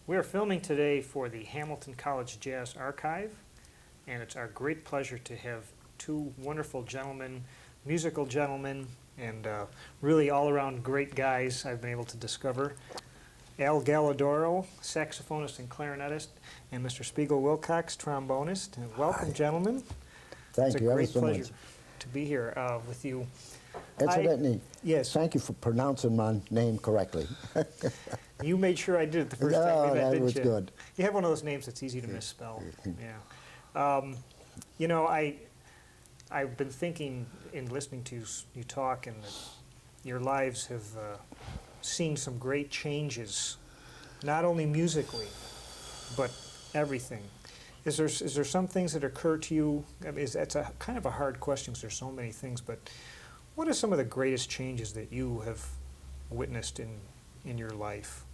We are filming today for the Hamilton College Jazz Archive, and it's our great pleasure to have two wonderful gentlemen, musical gentlemen, and really all-around great guys I've been able to discover. Al Gallodoro, saxophonist and clarinetist, and Mr. Spiegle Willcox, trombonist. And welcome, Hi. gentlemen. Thank you It's a ever great so pleasure much. to be here with you. Incidentally, Yes. thank you for pronouncing my name correctly. You made sure I did it the first time. Yeah, Maybe I that didn't was you? good. You have one of those names that's easy to misspell. Yeah. You know, I've been thinking in listening to you talk, and that your lives have seen some great changes, not only musically, but everything. Is there some things that occur to you? I mean, that's a kind of a hard question because there's so many things. But what are some of the greatest changes that you have witnessed in your life?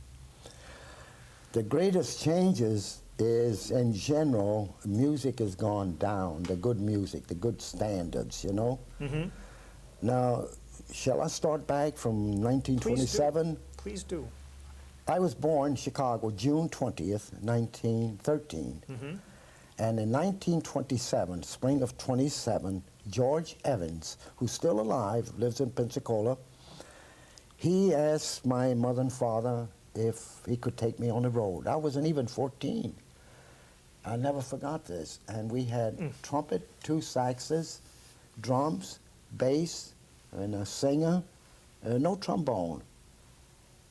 The greatest changes is, in general, music has gone down, the good music, the good standards, you know? Mm-hmm. Now, shall I start back from 1927? Please do. I was born in Chicago, June 20th, 1913. Mm-hmm. And in 1927, spring of 27, George Evans, who's still alive, lives in Pensacola, he asked my mother and father if he could take me on the road. I wasn't even 14. I never forgot this. And we had trumpet, 2 saxes, drums, bass, and a singer, no trombone.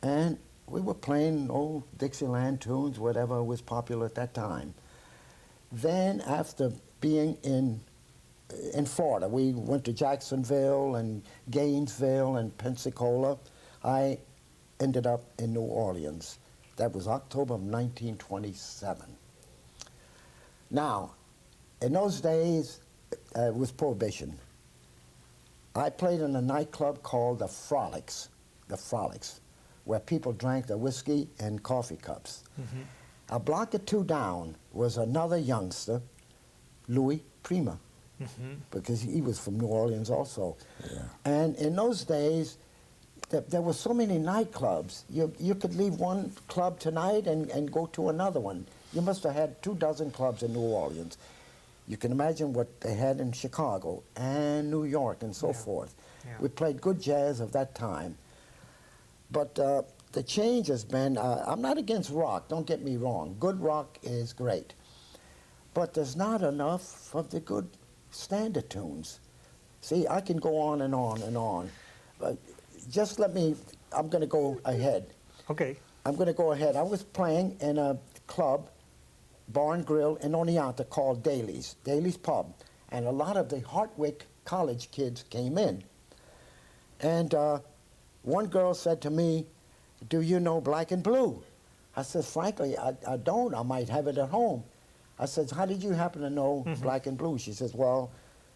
And we were playing old Dixieland tunes, whatever was popular at that time. Then, after being in Florida, we went to Jacksonville and Gainesville and Pensacola. I ended up in New Orleans. That was October of 1927. Now, in those days, it was Prohibition. I played in a nightclub called the Frolics, where people drank the whiskey in coffee cups. Mm-hmm. A block or 2 down was another youngster, Louis Prima, because he was from New Orleans also. Yeah. And in those days, there were so many nightclubs. You could leave one club tonight and go to another one. You must have had 24 clubs in New Orleans. You can imagine what they had in Chicago and New York and so forth. Yeah. We played good jazz of that time. But the change has been, I'm not against rock, don't get me wrong. Good rock is great. But there's not enough of the good standard tunes. See, I can go on and on and on. But just let me, I'm going to go ahead. Okay. I'm going to go ahead. I was playing in a club, bar and grill in Oneonta called Daly's Pub. And a lot of the Hartwick College kids came in. And one girl said to me, "Do you know Black and Blue?" I said, "Frankly, I don't. I might have it at home." I said, "How did you happen to know Black and Blue?" She says, "Well,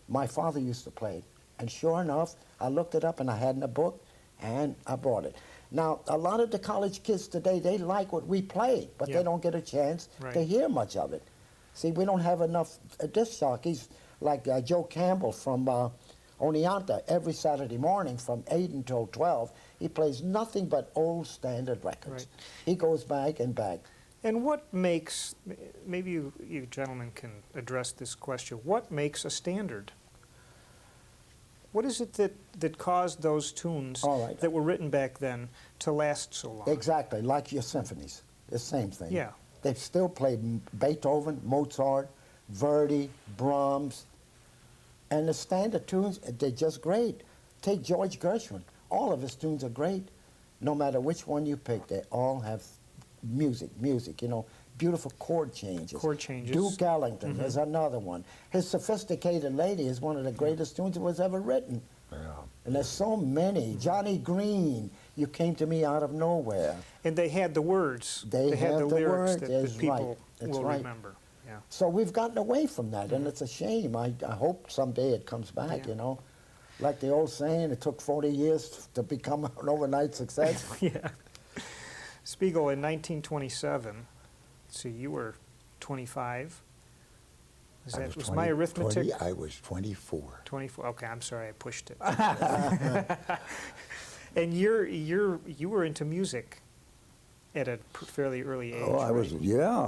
my father used to play it." And sure enough, I looked it up and I had it in a book and I bought it. Now, a lot of the college kids today, they like what we play, but they don't get a chance to hear much of it. See, we don't have enough disc jockeys like Joe Campbell from Oneonta. Every Saturday morning from 8 until 12, he plays nothing but old standard records. Right. He goes back and back. And what makes, maybe you gentlemen can address this question, what makes a standard? What is it that caused those tunes that were written back then to last so long? Exactly, like your symphonies, the same thing. Yeah. They've still played Beethoven, Mozart, Verdi, Brahms, and the standard tunes, they're just great. Take George Gershwin. All of his tunes are great. No matter which one you pick, they all have music, you know, beautiful chord changes. Chord changes. Duke Ellington is another one. His Sophisticated Lady is one of the greatest tunes that was ever written. Yeah. And there's so many. Johnny Green, You Came to Me Out of Nowhere. And they had the words. They had the lyrics words. that people will remember. Yeah. So we've gotten away from that, and it's a shame. I hope someday it comes back, you know. Like the old saying, it took 40 years to become an overnight success. Yeah. Spiegle, in 1927, so you were 25. Was my arithmetic? 20, I was 24. 24. Okay, I'm sorry, I pushed it. And you were into music at a fairly early age. Oh, I was, right? yeah.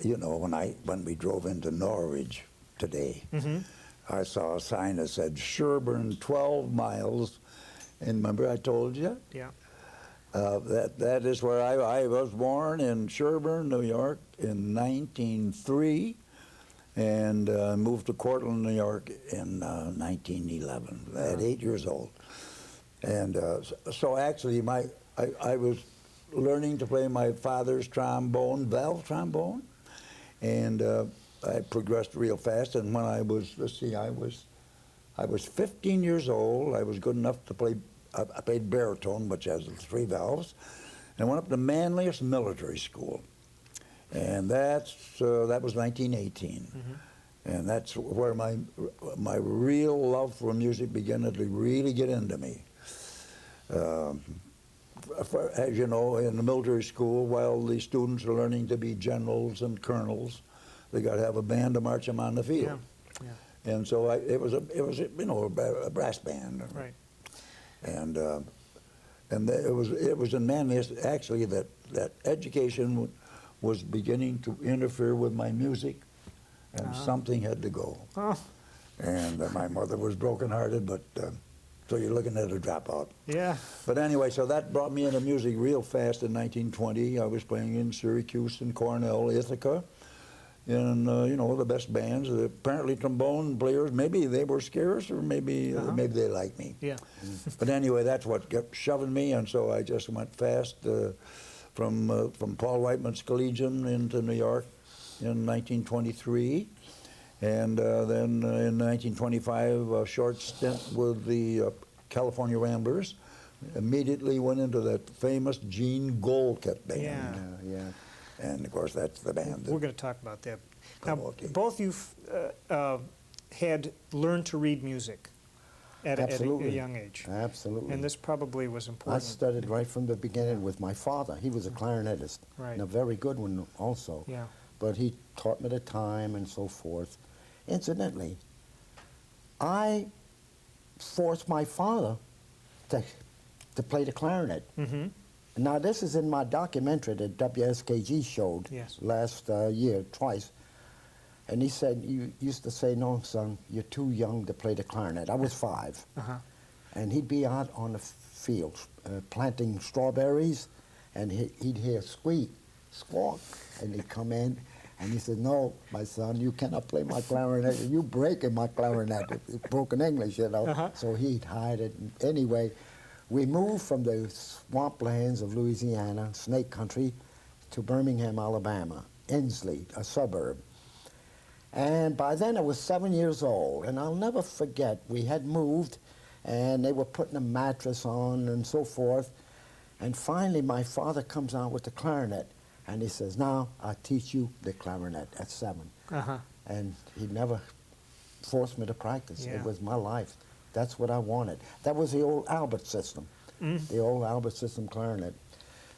You know, when we drove into Norwich today, Mm-hmm. I saw a sign that said Sherburne 12 miles. And remember I told you? Yeah. That is where I was born, in Sherburne, New York, in 1903, and moved to Cortland, New York in 1911 at 8 years old. And so actually I was learning to play my father's trombone, valve trombone, and I progressed real fast. And when I was, let's see, I was 15 years old. I was good enough to play. I played baritone, which has 3 valves, and went up to Manlius Military School, and that was 1918, and that's where my real love for music began to really get into me. As you know, in the military school, while the students are learning to be generals and colonels, they got to have a band to march them on the field. Yeah. Yeah. And so it was you know, a brass band. Right. And it was in Manlius actually that education was beginning to interfere with my music, and something had to go. Oh. And my mother was brokenhearted, but so you're looking at a dropout. Yeah. But anyway, so that brought me into music real fast in 1920. I was playing in Syracuse and Cornell, Ithaca, and you know, the best bands. Apparently trombone players, maybe they were scarce, or maybe they liked me. Yeah. But anyway, that's what kept shoving me, and so I just went fast from Paul Whiteman's Collegian into New York in 1923. And then in 1925, a short stint with the California Ramblers. Immediately went into that famous Gene Goldcutt band. Yeah. Yeah. And of course, that's the band. We're going to talk about that. Now, okay. both you had learned to read music at a young age. Absolutely. And this probably was I important. studied right from the beginning with my father. He was a clarinetist, Right. and a very good one also. Yeah. But he taught me the time and so forth. Incidentally, I forced my father to play the clarinet. Mm-hmm. Now, this is in my documentary that WSKG showed Yes. last year, twice. And he said, you used to say, no, son, you're too young to play the clarinet. I was 5. Uh-huh. And he'd be out on the field planting strawberries, and he'd hear squeak, squawk, and he'd come in, and he said, no, my son, you cannot play my clarinet. You breaking my clarinet. It's broken English, you know. Uh-huh. So he'd hide it. Anyway, we moved from the swamplands of Louisiana, Snake Country, to Birmingham, Alabama, Inslee, a suburb. And by then I was 7 years old, and I'll never forget, we had moved, and they were putting a mattress on and so forth. And finally my father comes out with the clarinet, and he says, now I'll teach you the clarinet at 7. Uh-huh. And he never forced me to practice. Yeah. It was my life. That's what I wanted. That was the old Albert system, the old Albert system clarinet.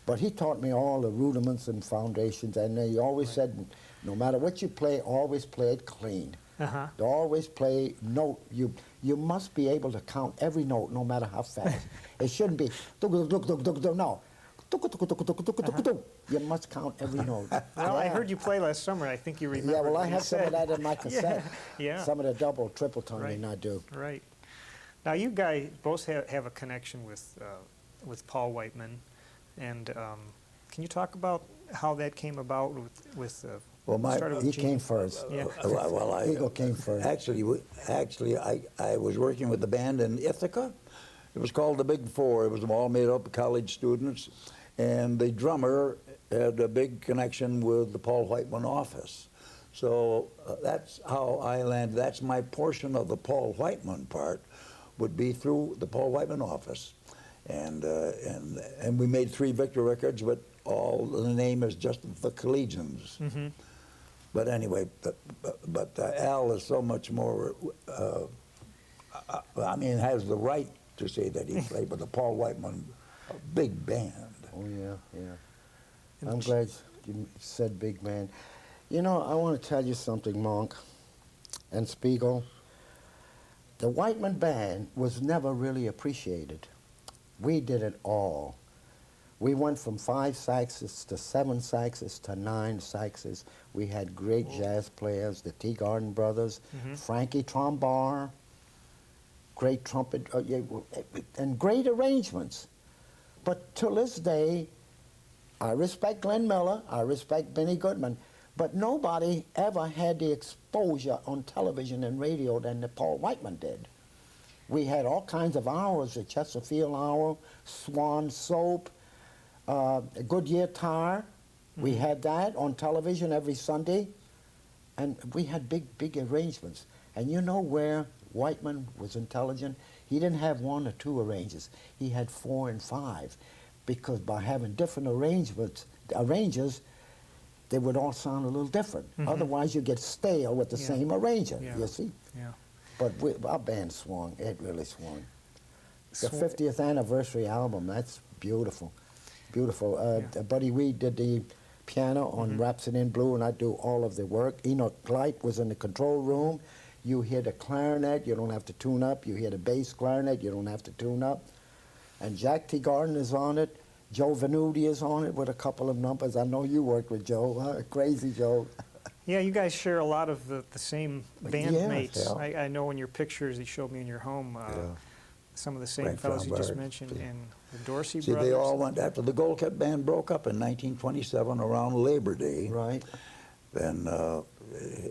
But he taught me all the rudiments and foundations, and he always said, no matter what you play, always play it clean. Uh-huh. Always play note. You must be able to count every note, no matter how fast. It shouldn't be no. You must count every note. Well, I heard you play last summer. I think you remember. Yeah, well, what I you have some of said. that in my cassette. Yeah. Some of the double, triple toning Right. I do. Right. Now, you guys both have a connection with Paul Whiteman, and can you talk about how that came about with Well, started with He Gene? came first. Yeah. Eagle came first. Actually, I was working with the band in Ithaca. It was called the Big Four. It was all made up of college students, and the drummer had a big connection with the Paul Whiteman office. So that's how I landed. That's my portion of the Paul Whiteman part, would be through the Paul Whiteman office, and we made 3 Victor records, but all the name is just the Collegians. Mm-hmm. But anyway, but Al is so much more. I mean, has the right to say that he played with the Paul Whiteman big band. Oh, yeah. I'm glad you said big man. You know, I want to tell you something, Monk and Spiegel. The Whiteman band was never really appreciated. We did it all. We went from 5 saxes to 7 saxes to 9 saxes. We had great jazz players, the Teagarden brothers, Frankie Trombar, great trumpet, and great arrangements. But to this day, I respect Glenn Miller, I respect Benny Goodman, but nobody ever had the exposure on television and radio than that Paul Whiteman did. We had all kinds of hours, the Chesterfield Hour, Swan Soap, Goodyear Tire. We had that on television every Sunday, and we had big arrangements. And you know where Whiteman was intelligent? He didn't have 1 or 2 arrangers. He had 4 and 5, because by having different arrangers, they would all sound a little different. Otherwise, you get stale with the same arranger, you see? Yeah. But our band swung. It really swung. The 50th anniversary album, that's beautiful. Beautiful. Buddy Weed did the piano on Rhapsody in Blue, and I do all of the work. Enoch Gleit was in the control room. You hear the clarinet, you don't have to tune up. You hear the bass clarinet, you don't have to tune up. And Jack Teagarden is on it. Joe Venuti is on it with a couple of numbers. I know you worked with Joe, huh? Crazy Joe. Yeah, you guys share a lot of the same bandmates. Yeah. I know in your pictures you showed me in your home, some of the same Frank fellows you just Lombard. mentioned, and the Dorsey See, brothers. they all went after the Gold Cup band broke up in 1927 around Labor Day. Right. Then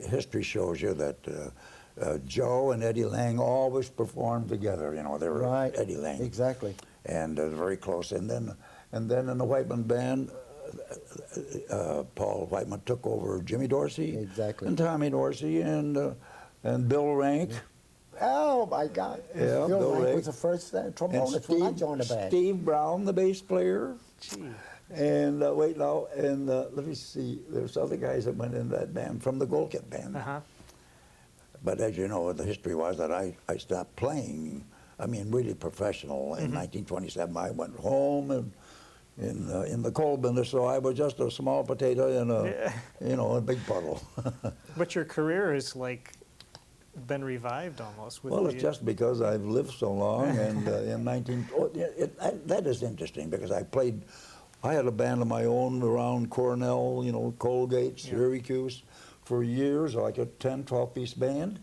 history shows you that Joe and Eddie Lang always performed together. You know, they were Right. Eddie Lang. Exactly. And very close. And then in the Whiteman band, Paul Whiteman took over Jimmy Dorsey, Exactly. and Tommy Dorsey, and Bill Rank. Oh, my God. Yeah, Bill Bill Rank Rank. was the first And trombonist when I joined the band. Steve Brown, the bass player. Gee. And wait now, and let me see, there's other guys that went in that band from the Gold Cup band. But as you know, the history was that I stopped playing, I mean, really professional in 1927. I went home and in the coal business, so I was just a small potato in a, you know, a big puddle. But your career has like been revived almost. With Well, it's just because I've lived so long, and that is interesting because I had a band of my own around Cornell, you know, Colgate, Syracuse, for years, like a 10, 12-piece band,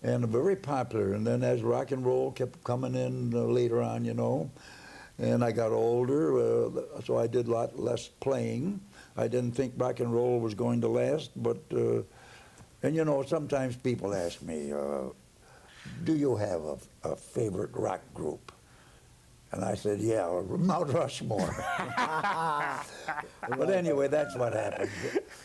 and very popular. And then as rock and roll kept coming in later on, you know, and I got older, so I did a lot less playing. I didn't think rock and roll was going to last, but, and you know, sometimes people ask me, do you have a favorite rock group? And I said, yeah, Mount Rushmore. But anyway, that's what happened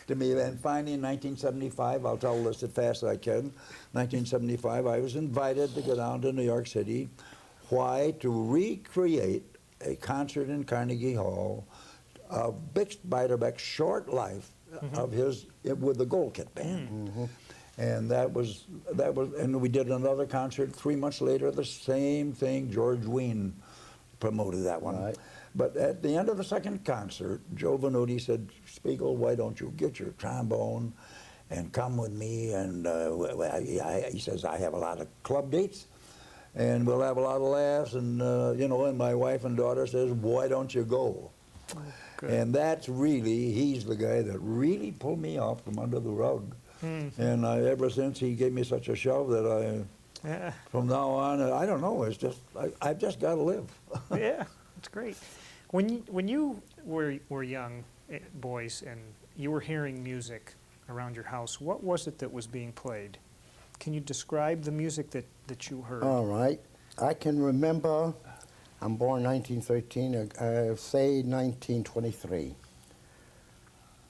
to me. And finally, in 1975, I'll tell this as fast as I can, 1975, I was invited to go down to New York City. Why? To recreate a concert in Carnegie Hall of Bix Beiderbecke's short life of his, with the Gold Kit Band. And that was, and we did another concert 3 months later, the same thing, George Wein promoted that one. Right. But at the end of the second concert, Joe Venuti said, Spiegel, why don't you get your trombone and come with me? And he says, I have a lot of club dates, and we'll have a lot of laughs. And, you know, and my wife and daughter says, why don't you go? Good. And that's really, he's the guy that really pulled me off from under the rug. And ever since, he gave me such a shove that from now on, I don't know, it's just, I've just got to live. Yeah, that's great. When you were young boys and you were hearing music around your house, what was it that was being played? Can you describe the music that you heard? All right. I can remember, I'm born 1913, say 1923.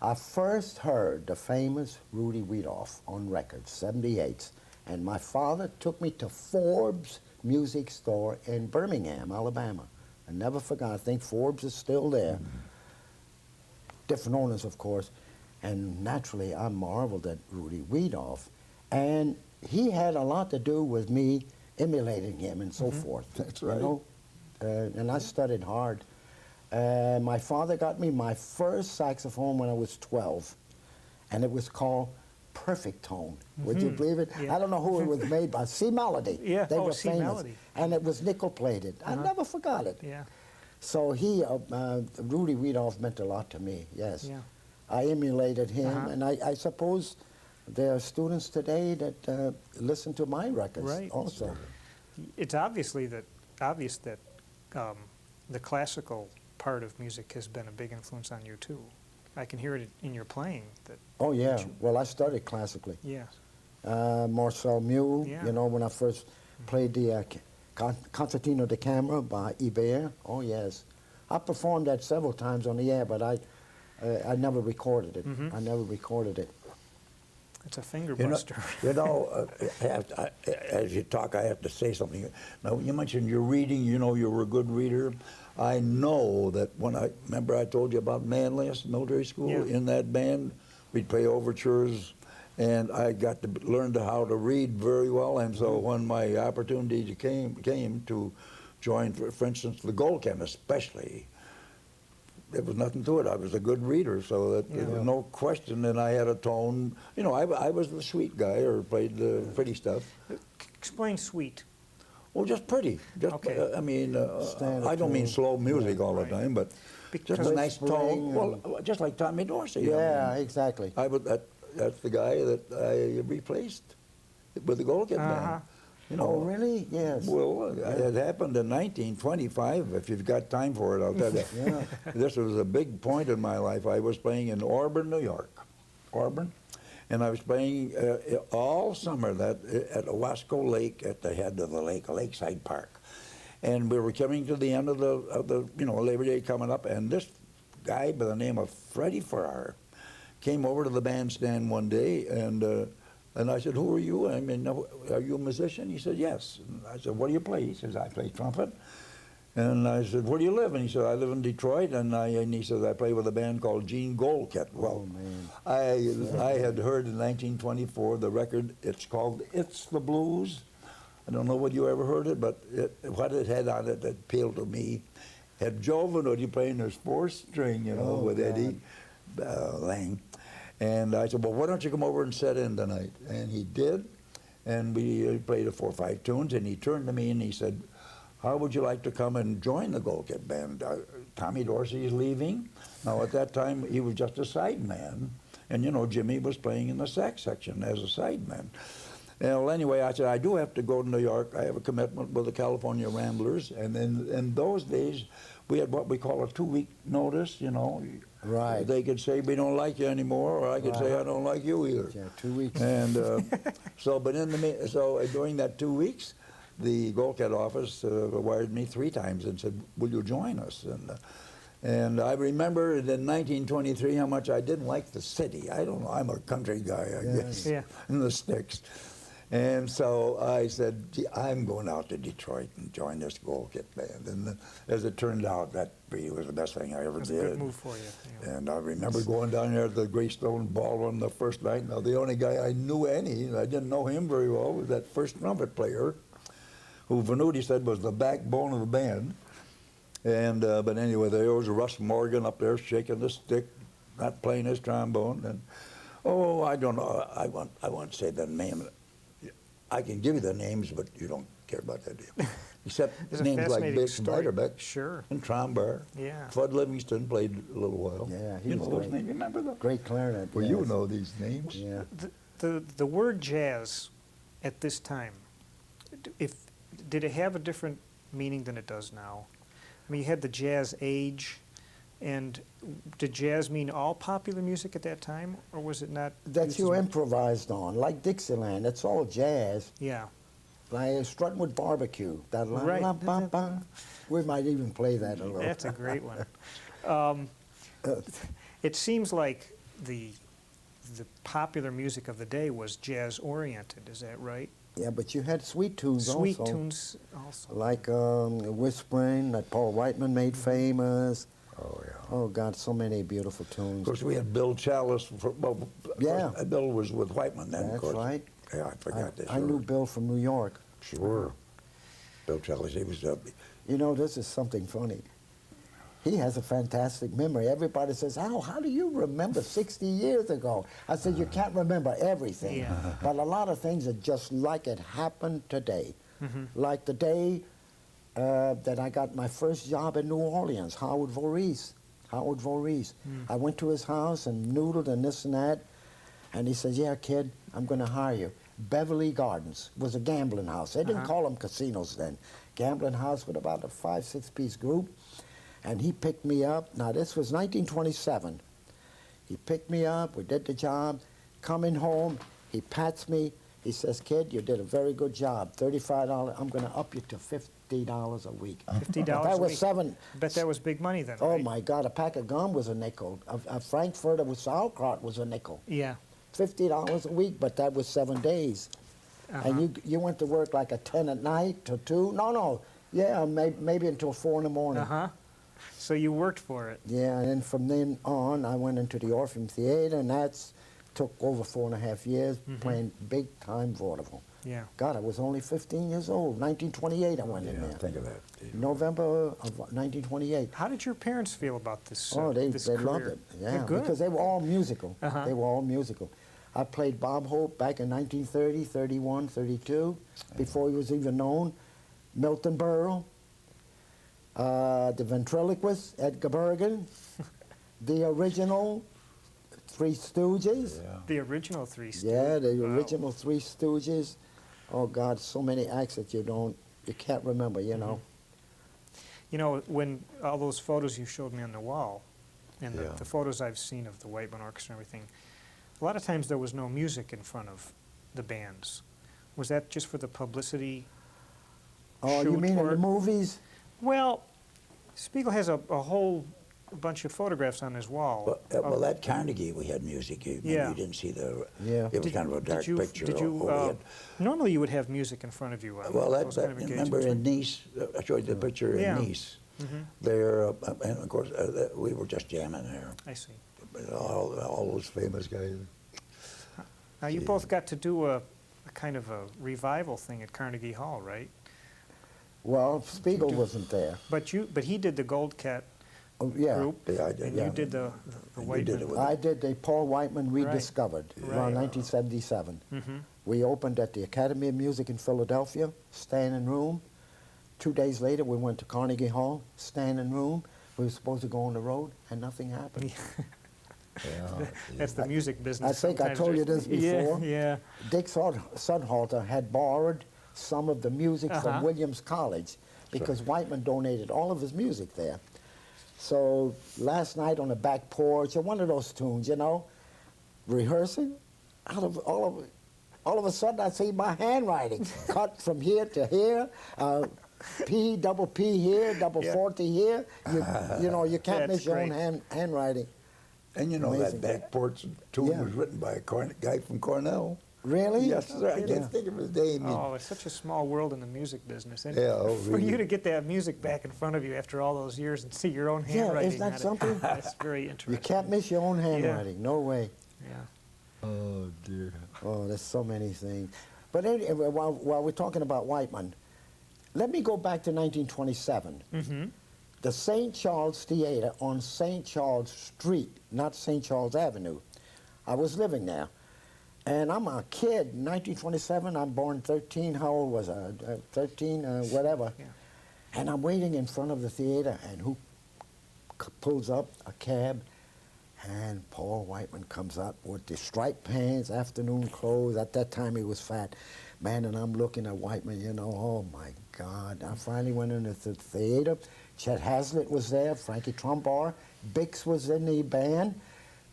I first heard the famous Rudy Wiedoff on record, 78. And my father took me to Forbes Music Store in Birmingham, Alabama. I never forgot. I think Forbes is still there. Different owners, of course. And naturally, I marveled at Rudy Wiedoff. And he had a lot to do with me emulating him and so forth. That's right. You know? And I studied hard. My father got me my first saxophone when I was 12. And it was called Perfect Tone. Would you believe it? Yeah. I don't know who it was made by. C Melody. Yeah. They were C famous. Melody. And it was nickel plated. I never forgot it. Yeah. So Rudy Wiedoff meant a lot to me, yes. Yeah. I emulated him, Uh-huh. and I suppose there are students today that listen to my records Right. also. It's obvious that the classical part of music has been a big influence on you too. I can hear it in your playing. Oh, yeah. Well, I studied classically. Yeah. Marcel Mule, Yeah. you know, when I first played the Concertino da Camera by Ibert. Oh, yes. I performed that several times on the air, but I never recorded it. Mhm. I never recorded it. It's a finger You know, buster. as you talk, I have to say something. Now, you mentioned your reading. You know, you were a good reader. I know that remember I told you about Manlius Military School. Yeah. In that band, we'd play overtures, and I got to learn how to read very well. And so when my opportunity came to join, for instance, the Gold Chem especially, there was nothing to it. I was a good reader, so that there was no question. And I had a tone. You know, I was the sweet guy, or played the pretty stuff. Explain sweet. Well, just pretty. Just, Okay. I mean, Standard I don't mean tune. slow music all the Right. time, but Because just a nice Whispering tone. Well, just like Tommy Dorsey. Yeah, I mean, exactly. that's the guy that I replaced with the Gold Kid Uh-huh. band. You know, Oh, really? Yes. well, it happened in 1925. If you've got time for it, I'll tell you. Yeah. This was a big point in my life. I was playing in Auburn, New York. Auburn. And I was playing all summer at Owasco Lake, at the head of the lake, Lakeside Park. And we were coming to the end of the Labor Day coming up, and this guy by the name of Freddie Farrar came over to the bandstand one day, and I said, "Who are you? I mean, are you a musician?" He said, "Yes." And I said, "What do you play?" He says, "I play trumpet." And I said, "Where do you live?" And he said, "I live in Detroit." And he says, "I play with a band called Gene Goldkett." Well, man. I had heard in 1924 the record. It's called "It's the Blues." I don't know whether you ever heard it, but what it had on it that appealed to me had Joe Venuti playing his fourth string, with God. Eddie Lang. And I said, "Well, why don't you come over and set in tonight?" And he did, and we played 4 or 5 tunes. And he turned to me and he said, "How would you like to come and join the Gold Kid band? Tommy Dorsey is leaving." Now, at that time, he was just a sideman. And, Jimmy was playing in the sax section as a sideman. Well, anyway, I said, "I do have to go to New York. I have a commitment with the California Ramblers." And then in those days, we had what we call a 2-week notice, Right. They could say, "We don't like you anymore," or I could say, Right. "I don't like you either." Yeah, 2 weeks. And so during that 2 weeks, the Gold Kid office wired me 3 times and said, "Will you join us?" And I remember in 1923 how much I didn't like the city. I don't know. I'm a country guy, I guess, Yeah. in the sticks. And so I said, "Gee, I'm going out to Detroit and join this Gold Kid band." And as it turned out, that really was the best thing I ever That's a did. good move for you. Yeah. And I remember going down there at the Greystone Ballroom the first night. Now, the only guy I knew and I didn't know him very well, was that first trumpet player, who Venuti said was the backbone of the band. And but anyway, there was Russ Morgan up there shaking the stick, not playing his trombone. And I don't know. I won't say the name. I can give you the names, but you don't care about that, do you? Except It's a names like fascinating Big story. Beiderbecke Sure. and Trombar. Yeah. Fudd Livingston played a little while. Yeah, he you was know those great. names. Remember them? Great clarinet. Well, yes. you know these names. Yeah. The word jazz at this time, did it have a different meaning than it does now? I mean, you had the jazz age, and did jazz mean all popular music at that time, or was it not? That used you as much? improvised on, like Dixieland. It's all jazz. Yeah. Like Strutting with Barbecue. That la, Right. la, ba, ba. We might even play that a little. That's a great one. It seems like the popular music of the day was jazz oriented. Is that right? Yeah, but you had sweet tunes Sweet also. tunes also. Like Whispering, that Paul Whiteman made famous. Oh, yeah. Oh, God, so many beautiful Of tunes. course, we had Bill Chalice. Yeah. Bill was with Whiteman then, of That's course. right. Yeah, I forgot this. I knew Bill from New York. Sure. Bill Chalice, he was You know, this is something funny. He has a fantastic memory. Everybody says, "Al, how do you remember 60 years ago?" I said, "You can't remember everything, Yeah. but a lot of things are just like it happened today. Mm-hmm. Like the day that I got my first job in New Orleans, Howard Voorhees. I went to his house and noodled and this and that, and he says, yeah, kid, I'm going to hire you. Beverly Gardens was a gambling house. They didn't call them casinos then. Gambling house with about a 5-6 piece group. And he picked me up. Now, this was 1927. He picked me up. We did the job. Coming home, he pats me. He says, kid, you did a very good job. $35. I'm going to up you to $50 a week. $50 That a was week. seven. Bet that was big money then, Oh, right? my God. A pack of gum was a nickel. A Frankfurter with sauerkraut was a nickel. Yeah. $50 a week, but that was 7 days. And you went to work like at 10 at night till 2? No. Yeah, maybe until 4 in the morning. So you worked for it. Yeah, and then from then on, I went into the Orpheum Theater, and took over 4.5 years playing big-time vaudeville. Yeah. God, I was only 15 years old. 1928 I went in there. Think of that. November of 1928. How did your parents feel about this They career? loved it. Yeah, They're good. because they were all musical. They were all musical. I played Bob Hope back in 1930, 31, 32, before he was even known. Milton Berle, the ventriloquist, Edgar Bergen, the original Three Stooges. Yeah. The original Three Stooges. Yeah, the Wow. original Three Stooges. Oh God, so many acts that you can't remember, you know. You know, when all those photos you showed me on the wall, and Yeah. the photos I've seen of the Whiteman Orchestra and everything, a lot of times there was no music in front of the bands. Was that just for the publicity? Oh, you shoot mean in or- the movies? Well, Spiegel has a whole bunch of photographs on his wall. Well, at Carnegie we had music. You didn't see the. Yeah. It was kind of a dark picture. We had- normally you would have music in front of you. well, those kind of remember engagements, in Nice, I showed you the picture Yeah. in Nice. Mm-hmm. There, and of course, we were just jamming there. I see. All those famous guys. Now, you both got to do a kind of a revival thing at Carnegie Hall, right? Well, Spiegel wasn't there. But he did the Gold Cat Oh, yeah. group, Yeah, I did. and Yeah. you did the And you Whiteman. did it with I did the Paul Whiteman Rediscovered Right. around 1977. Mm-hmm. We opened at the Academy of Music in Philadelphia, standing room. 2 days later, we went to Carnegie Hall, standing room. We were supposed to go on the road, and nothing happened. Yeah. That's the music business. I think I Sometimes told you there's- this before. Yeah. Dick Sudhalter had borrowed some of the music from Williams College because Whiteman donated all of his music there. So last night on the back porch, one of those tunes, rehearsing, all of a sudden I see my handwriting cut from here to here, P, double P here, double 40 here. You can't That's miss your great. own handwriting. And you know Amazing. that back porch tune Yeah. was written by a guy from Cornell. Really? Yes, sir. I Yeah. can't think of his name. Oh, it's such a small world in the music business. And Yeah, oh, for you really. to get that music back in front of you after all those years and see your own handwriting. isn't that on it, something? That's very interesting. You can't miss your own handwriting. No way. Yeah. Oh, dear. Oh, there's so many things. But anyway, while we're talking about Whiteman, let me go back to 1927. Mm-hmm. The St. Charles Theater on St. Charles Street, not St. Charles Avenue. I was living there. And I'm a kid, 1927, I'm born 13, how old was I? 13, whatever. Yeah. And I'm waiting in front of the theater, and who pulls up? A cab. And Paul Whiteman comes up with the striped pants, afternoon clothes. At that time, he was fat. Man, and I'm looking at Whiteman, oh my God. I finally went into the theater. Chet Hazlitt was there, Frankie Trumbar. Bix was in the band.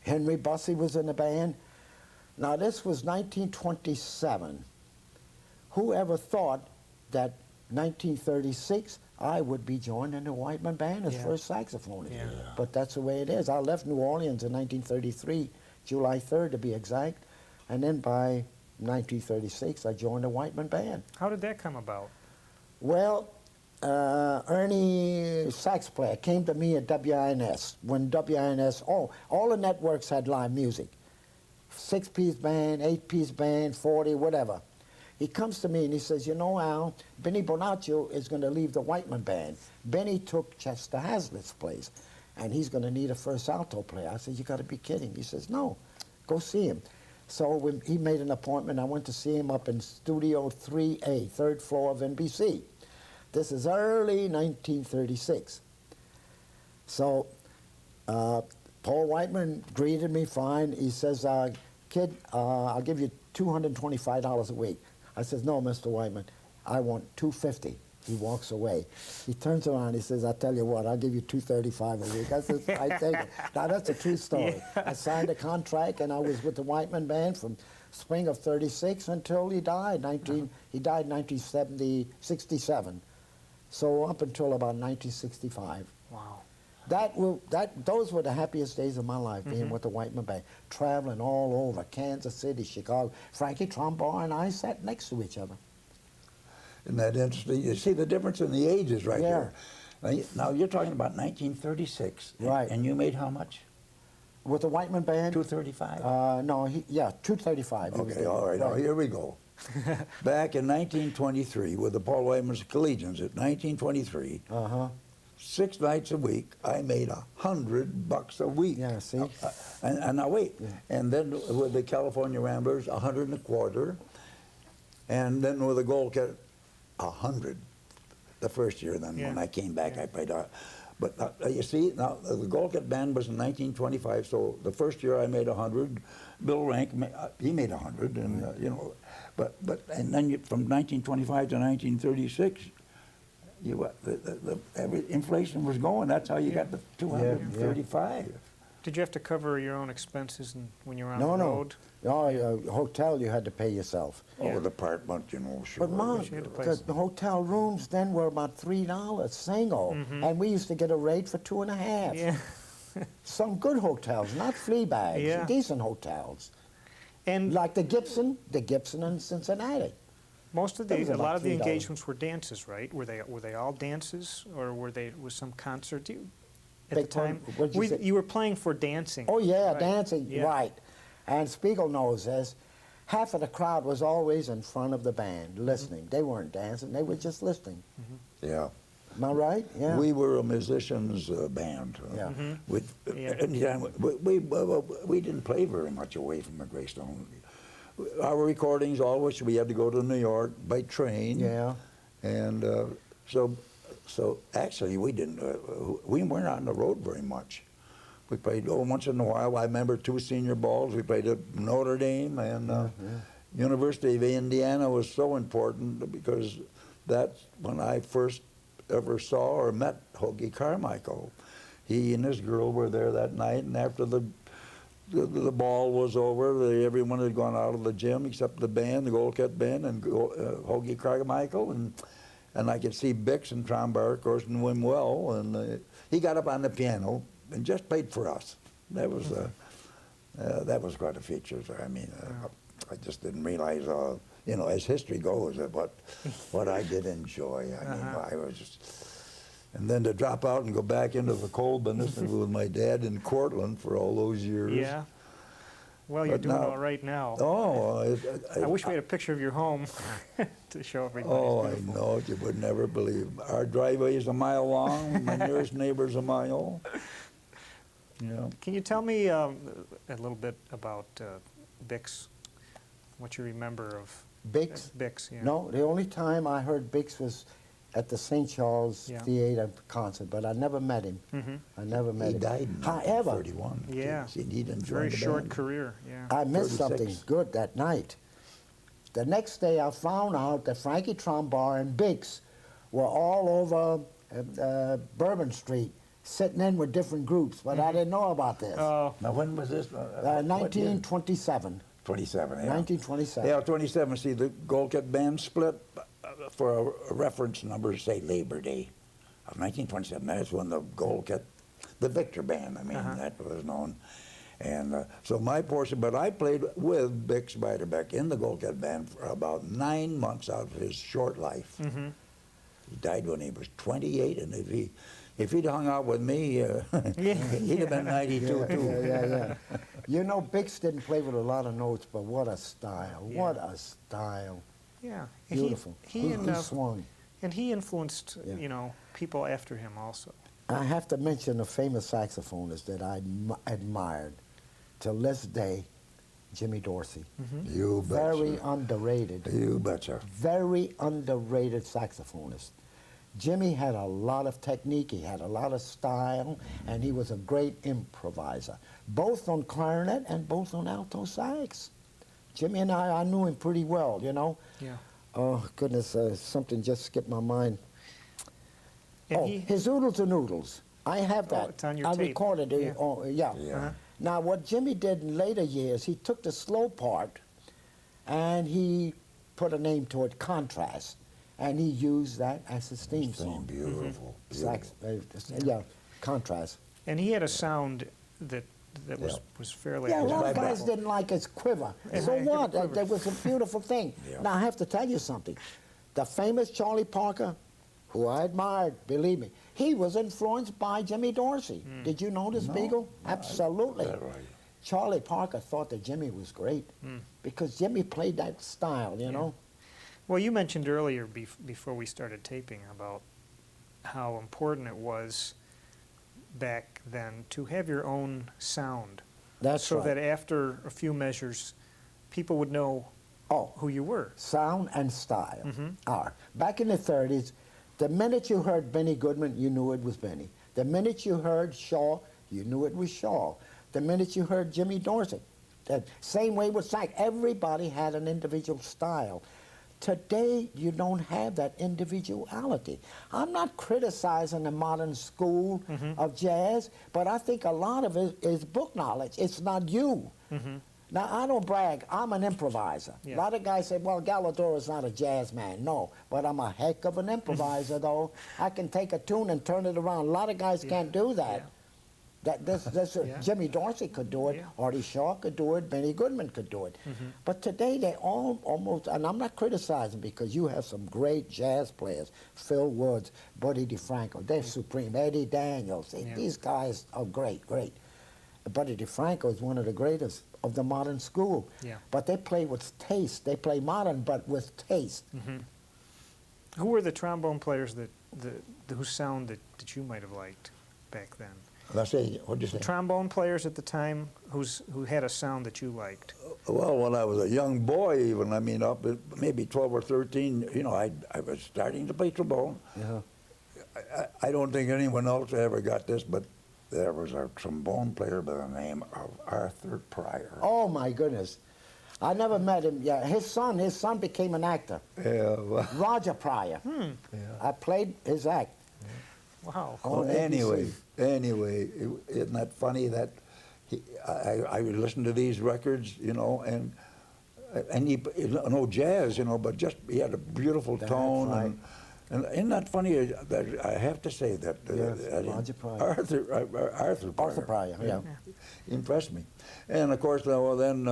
Henry Bussey was in the band. Now, this was 1927. Who ever thought that 1936 I would be joining the Whiteman Band as first saxophonist? Yeah. But that's the way it is. I left New Orleans in 1933, July 3rd to be exact, and then by 1936 I joined the Whiteman Band. How did that come about? Well, Ernie, sax player, came to me at WINS when WINS, all the networks had live music. 6-piece band, 8-piece band, 40, whatever. He comes to me and he says, Al, Benny Bonaccio is going to leave the Whiteman Band. Benny took Chester Hazlitt's place, and he's going to need a first alto player. I said, you got to be kidding. He says, no, go see him. So he made an appointment. I went to see him up in Studio 3A, third floor of NBC. This is early 1936. So Paul Whiteman greeted me fine. He says, kid, I'll give you $225 a week. I says, no, Mr. Whiteman, I want $250. He walks away. He turns around, he says, I tell you what, I'll give you $235 a week. I says, I take it. Now, that's a true story. Yeah. I signed a contract, and I was with the Whiteman Band from spring of 36 until he died. He died in 1967. So up until about 1965. Wow. Those were the happiest days of my life, being with the Whiteman Band, traveling all over, Kansas City, Chicago. Frankie Trombone and I sat next to each other. Isn't that interesting? You see the difference in the ages right Yeah. there. Now, you're talking about 1936. Right. And you made how much? With the Whiteman Band? 235? No, 235. Okay, all right. Now, here we go. Back in 1923, with the Paul Whiteman's Collegians, at 1923, 6 nights a week, I made $100 a week. Yeah, see? And now wait, Yeah. and then with the California Ramblers, $125, and then with the Gold Cat, $100 the first year. Then when I came back, I paid. But you see, now the Gold Cat Band was in 1925, so the first year I made $100. Bill Rank, he made $100, and you know, but and then from 1925 to 1936. Inflation was going. That's how you got the 235. Did you have to cover your own expenses when you were on No, the no. road? Hotel you had to pay yourself. Oh, the apartment, you know, sure. But Mom, You had to pay the hotel rooms then were about $3 single, and we used to get a rate for 2.5. Yeah. Some good hotels, not flea bags, Yeah. decent hotels, And like the Gibson in Cincinnati. most of That was a about lot of the $3. engagements were dances, right? Were they all dances, or was some concert? At Beg the time, pardon? What'd you say? you were playing for dancing. Oh yeah, right? dancing, Yeah. right. And Spiegel knows this. Half of the crowd was always in front of the band, listening. They weren't dancing, they were just listening. Yeah. Am I right? Yeah. We were a musicians' band. Yeah. With, Yeah. and we didn't play very much away from the Greystone. Our recordings always, we had to go to New York by train. Yeah. And so actually we didn't, we weren't on the road very much. We played once in a while. I remember 2 senior balls. We played at Notre Dame, and University of Indiana was so important because that's when I first ever saw or met Hoagie Carmichael. He and his girl were there that night, and after the ball was over, everyone had gone out of the gym except the band, the Gold Cat Band, and Hoagie Carmichael, and I could see Bix and trombone, of course, and Wim well, and he got up on the piano and just played for us. That was quite a feature. I mean, I just didn't realize, you know, as history goes, what I did enjoy. I mean, I was just, and then to drop out and go back into the coal business with my dad in Cortland for all those years. Yeah. Well, you're But doing now- all right now. Oh, I wish we had a picture of your home to show everybody. Oh, It's I beautiful. know it. You would never believe. Our driveway is a mile long. My nearest neighbor's a mile. Yeah. Can you tell me a little bit about Bix? What you remember of Bix? Bix? Yeah. No, the only time I heard Bix was at the St. Charles Yeah. Theater concert, but I never met him. I never met He him. died in However, 1931. Yeah. He didn't join Very the short band. career. Yeah. I missed 36. something good that night. The next day I found out that Frankie Trombone and Bix were all over Bourbon Street, sitting in with different groups, but I didn't know about this. Oh, Now, when was this? What year? 1927. 27, yeah. 1927. Yeah, 27. See, the Gold Cat Band split for a reference number, say Labor Day of 1927. That's when the Gold Cat, the Victor Band, I mean, that was known. And so my portion, but I played with Bix Beiderbecke in the Gold Cat Band for about 9 months out of his short life. He died when he was 28, and if he'd hung out with me, he'd have been 92 too. Yeah. You know, Bix didn't play with a lot of notes, but what a style! Yeah. What a style! yeah. Beautiful. He swung. and he influenced Yeah. you know people after him also. I have to mention a famous saxophonist that I admired till this day, Jimmy Dorsey. You betcha. Very underrated. You betcha. Very underrated saxophonist. Jimmy had a lot of technique, he had a lot of style, and he was a great improviser, both on clarinet and both on alto sax. Jimmy and I knew him pretty well, you know. Yeah. Oh, goodness, something just skipped my mind. And he, his Oodles and Noodles. I have that. it's on your I tape. recorded it. Yeah. Oh, yeah. Uh-huh. Now, what Jimmy did in later years, he took the slow part and he put a name to it, Contrast. And he used that as his theme song. Beautiful. Sax, yeah, Contrast. and he had a sound that Yeah. was fairly Yeah, a lot of Right guys back. didn't like his quiver. Yeah, So I heard what? the quiver. That was a beautiful thing. Yeah. Now, I have to tell you something. The famous Charlie Parker, who I admired, believe me, he was influenced by Jimmy Dorsey. Did you know this, No, Beagle? Absolutely. That's right. Charlie Parker thought that Jimmy was great because Jimmy played that style, you know? Well, you mentioned earlier before we started taping about how important it was back then to have your own sound, That's so right. that after a few measures, people would know Oh, who you were. sound and style Mhm. are. Back in the 30s, the minute you heard Benny Goodman, you knew it was Benny. The minute you heard Shaw, you knew it was Shaw. The minute you heard Jimmy Dorsey, the same way with sax. Everybody had an individual style. Today, you don't have that individuality. I'm not criticizing the modern school of jazz, but I think a lot of it is book knowledge. It's not you. Now, I don't brag. I'm an improviser. Yeah. A lot of guys say, well, Gallodoro is not a jazz man. No, but I'm a heck of an improviser, though. I can take a tune and turn it around. A lot of guys can't do that. Yeah. Yeah. Jimmy Dorsey could do it, Yeah. Artie Shaw could do it, Benny Goodman could do it. But today they all almost, and I'm not criticizing because you have some great jazz players, Phil Woods, Buddy DeFranco, they're supreme, Eddie Daniels, Yeah. these guys are great, great. Buddy DeFranco is one of the greatest of the modern school. Yeah. But they play with taste. They play modern, but with taste. Who were the trombone players whose sound that you might have liked back then? Let's see, what'd you say? Trombone players at the time who had a sound that you liked. Well, when I was a young boy, even, I mean, up at maybe 12 or 13, you know, I was starting to play trombone. I don't think anyone else ever got this, but there was a trombone player by the name of Arthur Pryor. Oh my goodness. I never met him. Yeah, his son became an actor. Yeah, well, Roger Pryor. I played his act. Wow. Oh, well, anyway, isn't that funny that I would listen to these records, you know, and he, no jazz, you know, but just he had a beautiful That's tone. right. And isn't that funny that I have to say that, Yes, Roger Pryor. Arthur Pryor. Arthur Pryor, yeah. Impressed me. And of course, well, then,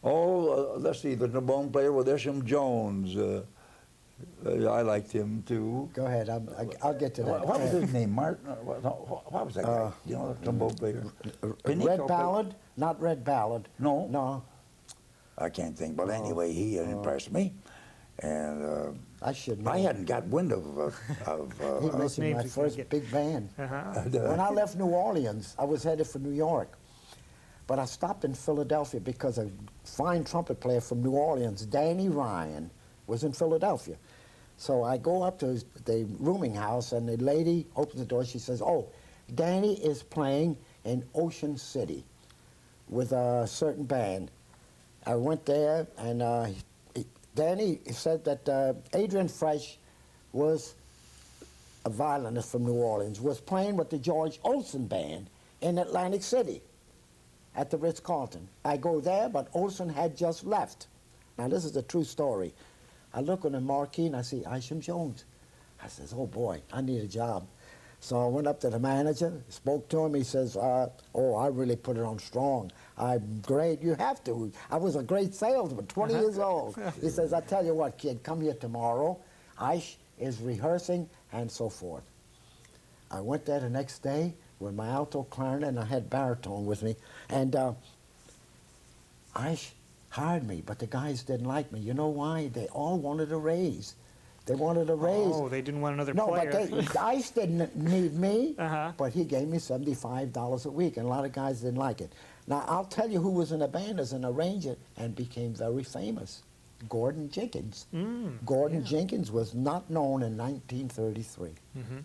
let's see, the trombone player with Isham Jones. I liked him too. Go ahead. I'll get to that. What was his name? Martin? What was that guy? You know, the trombone player. Red Ballad? Not Red Ballad. No. No. I can't think. But anyway, he impressed me. And I should know. I hadn't got wind of He mentioned names my you first forget. big band. When I left New Orleans, I was headed for New York. But I stopped in Philadelphia because a fine trumpet player from New Orleans, Danny Ryan, was in Philadelphia. So I go up to the rooming house, and the lady opens the door. She says, oh, Danny is playing in Ocean City with a certain band. I went there, and Danny said that Adrian Fresh was a violinist from New Orleans, was playing with the George Olsen Band in Atlantic City at the Ritz-Carlton. I go there, but Olsen had just left. Now, this is a true story. I look on the marquee, and I see Isham Jones. I says, oh, boy, I need a job. So I went up to the manager, spoke to him. He says, oh, I really put it on strong. I'm great. You have to. I was a great salesman, 20 years old. He says, I tell you what, kid, come here tomorrow. Ish is rehearsing, and so forth. I went there the next day with my alto clarinet, and I had baritone with me. And Ish hired me, but the guys didn't like me. You know why? They all wanted a raise. They wanted a raise. Oh, they didn't want another No, player. but Ice didn't need me, Uh-huh. but he gave me $75 a week, and a lot of guys didn't like it. Now, I'll tell you who was in the band as an arranger and became very famous. Gordon Jenkins. Mm, Gordon yeah. Jenkins was not known in 1933. Mm-hmm.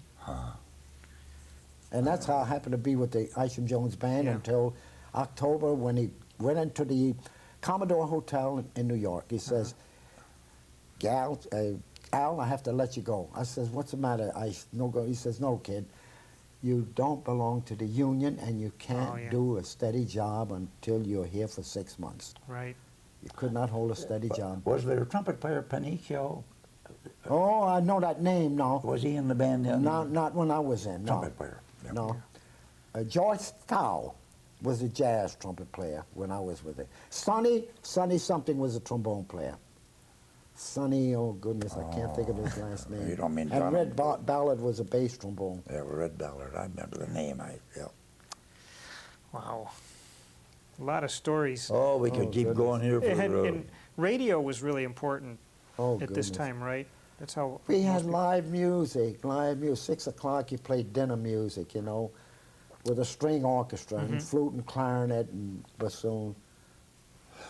And that's how I happened to be with the Isham Jones Band Yeah. until October when he went into the Commodore Hotel in New York. He says, Al, I have to let you go. I says, what's the matter? No go. He says, no, kid. You don't belong to the union and you can't yeah. do a steady job until you're here for 6 months. Right. You could not hold a steady job. Was there a trumpet player, Panicio? Oh, I know that name now. Was he in the band then? Not when I was in, no. Trumpet player. Yeah. No. George Stow was a jazz trumpet player when I was with it. Sonny something was a trombone player. Sonny, oh goodness, I can't think of his last name. You don't mean And John- Red Ballard was a bass trombone. Yeah, Red Ballard. I remember the name. Yeah. Wow. A lot of stories. Oh, we could Oh, keep goodness. going here for. And radio was really important Oh, at this goodness. time, right? That's how We most had people- live music. 6 o'clock you played dinner music, you know, with a string orchestra and flute and clarinet and bassoon.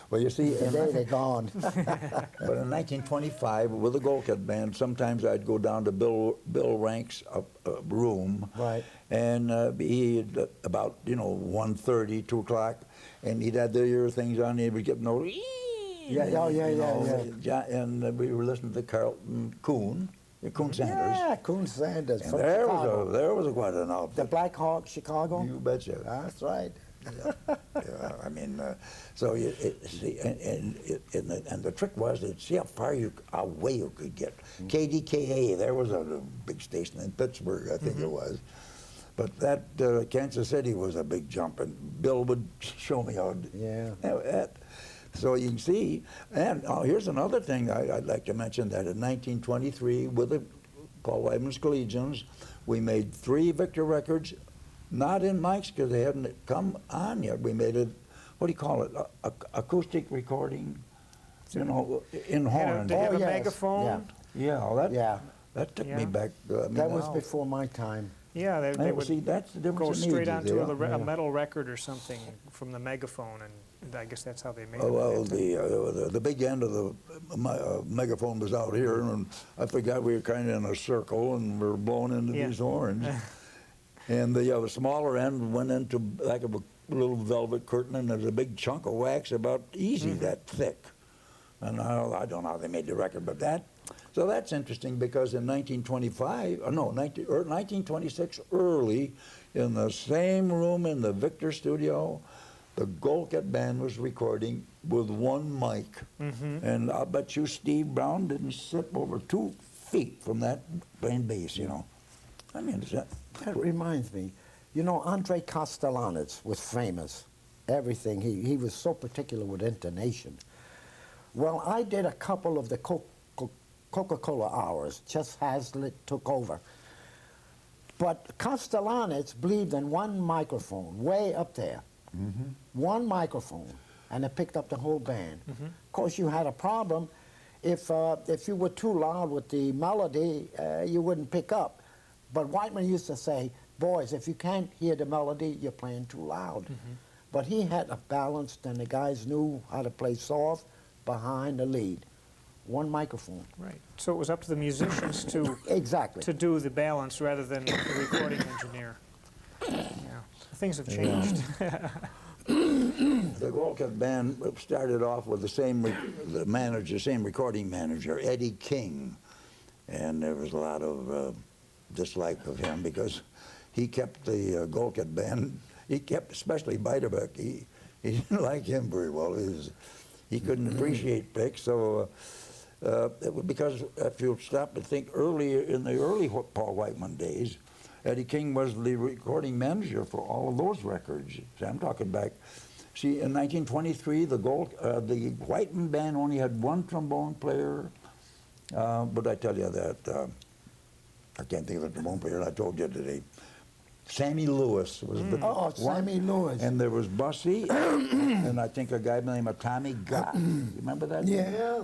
Well, you see, Today they're gone. but in 1925, with the Golkett Band, sometimes I'd go down to Bill Rank's room, Right. and he'd about 1:30, 2 o'clock, and he'd had the ear things on. He would get no. Yeah, And we were listening to Carlton Coon Sanders. Yeah, Coon Sanders And from there Chicago. was quite an The outfit. Black Hawk, Chicago? You betcha. That's right. Yeah, I mean, so see, and the trick was to see how far away you could get. KDKA, there was a big station in Pittsburgh, I think it was. But that Kansas City was a big jump, and Bill would show me how. Yeah. So you can see, and here's another thing I'd like to mention, that in 1923, with the Paul Whiteman's Collegians, we made 3 Victor records, not in mics because they hadn't come on yet. We made it, what do you call it, acoustic recording, in horns. Did you have Oh, a yes. megaphone? That took Yeah. me back. That was before my time. Yeah, they Hey, would see, that's the difference go in straight ages, onto yeah. a metal record or something from the megaphone, and I guess that's how they made it. Oh, well, the big end of the megaphone was out here, and I forgot we were kind of in a circle, and we were blowing into Yeah. these horns. And the smaller end went into like a little velvet curtain, and there's a big chunk of wax about easy that thick. And I don't know how they made the record, but so that's interesting because in 1926, early, in the same room in the Victor studio, the Golkett Band was recording with 1 mic. And I'll bet you Steve Brown didn't sit over 2 feet from that playing bass, I mean, That reminds me, Andre Castellanos was famous. Everything. He was so particular with intonation. Well, I did a couple of the Coca-Cola hours. Chess Hazlitt took over. But Castellanos believed in 1 microphone, way up there. 1 microphone, and it picked up the whole band. Of course, you had a problem. If you were too loud with the melody, you wouldn't pick up. But Whiteman used to say, boys, if you can't hear the melody, you're playing too loud. But he had a balance, and the guys knew how to play soft behind the lead. 1 microphone. Right. So it was up to the musicians to Exactly. to do the balance rather than the recording engineer. Yeah. Things have changed. The Golkett Band started off with the same recording manager, Eddie King, and there was a lot of dislike of him because he kept the Golkett Band. He kept, especially Beiderbecke. He didn't like him very well. He couldn't appreciate Beck, so because if you stop and think, in the early Paul Whiteman days, Eddie King was the recording manager for all of those records. See, I'm talking back. See, in 1923, the Whiteman Band only had 1 trombone player, but I tell you that I can't think of the trombone player. I told you today. Sammy Lewis was the Oh, Sammy Lewis. and there was Bussy, and I think a guy by the name of Tommy Gott. You remember that? Yeah.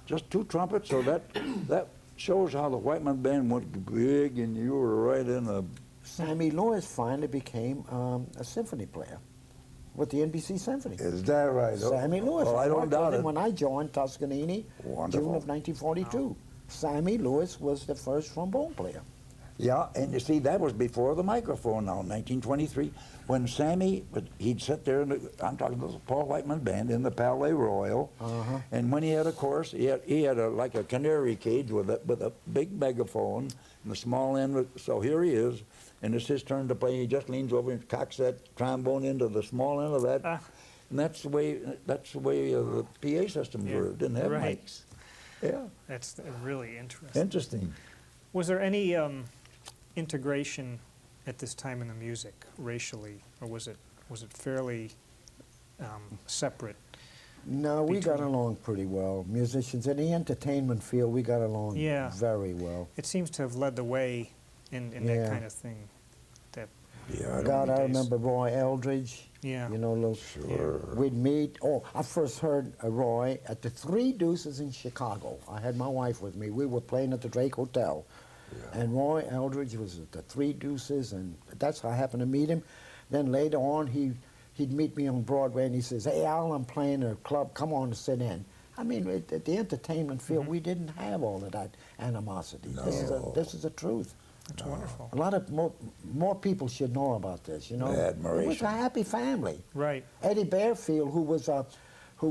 Just 2 trumpets, so that shows how the Whiteman Band went big, and you were right in the. Sammy Lewis finally became a symphony player. with the NBC Symphony. Is that right? Sammy Lewis. Oh, I don't worked doubt with him it. when I joined Toscanini, Wonderful. June of 1942. Sammy Lewis was the first trombone player. Yeah, and you see, that was before the microphone now, 1923, when Sammy, he'd sit there, I'm talking about the Paul Whiteman Band in the Palais Royal, and when he had a course, he had like a canary cage with a big megaphone, and the small end, so here he is, and it's his turn to play, he just leans over and cocks that trombone into the small end of that, and that's the way the PA systems were, didn't have mics. Yeah. That's really interesting. Interesting. Was there any integration at this time in the music racially, or was it fairly separate? No, we got along pretty well. Musicians in the entertainment field, we got along very well. It seems to have led the way in that kind of thing. That I remember Roy Eldridge. Yeah. You know, we'd meet. Oh, I first heard Roy at the Three Deuces in Chicago. I had my wife with me. We were playing at the Drake Hotel. Yeah. And Roy Eldridge was at the Three Deuces, and that's how I happened to meet him. Then later on, he'd meet me on Broadway, and he says, "Hey, Al, I'm playing at a club. Come on and sit in." I mean, at the entertainment field, we didn't have all of that animosity. No. This is the truth. That's wonderful. A lot of more people should know about this. You know, admiration. It was a happy family. Right. Eddie Bearfield, who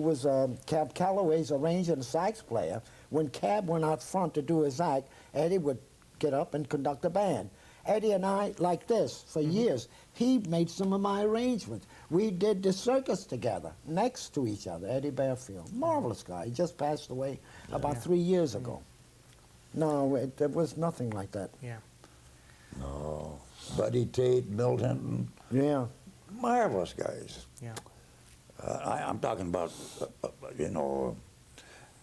was Cab Calloway's arranger and sax player, when Cab went out front to do his act, Eddie would get up and conduct the band. Eddie and I, like this, for years. He made some of my arrangements. We did the circus together, next to each other, Eddie Bearfield. Marvelous guy. He just passed away about 3 years ago. No, there was nothing like that. Yeah. No. Buddy Tate, Milt Hinton. Yeah. Marvelous guys. Yeah. I'm talking about,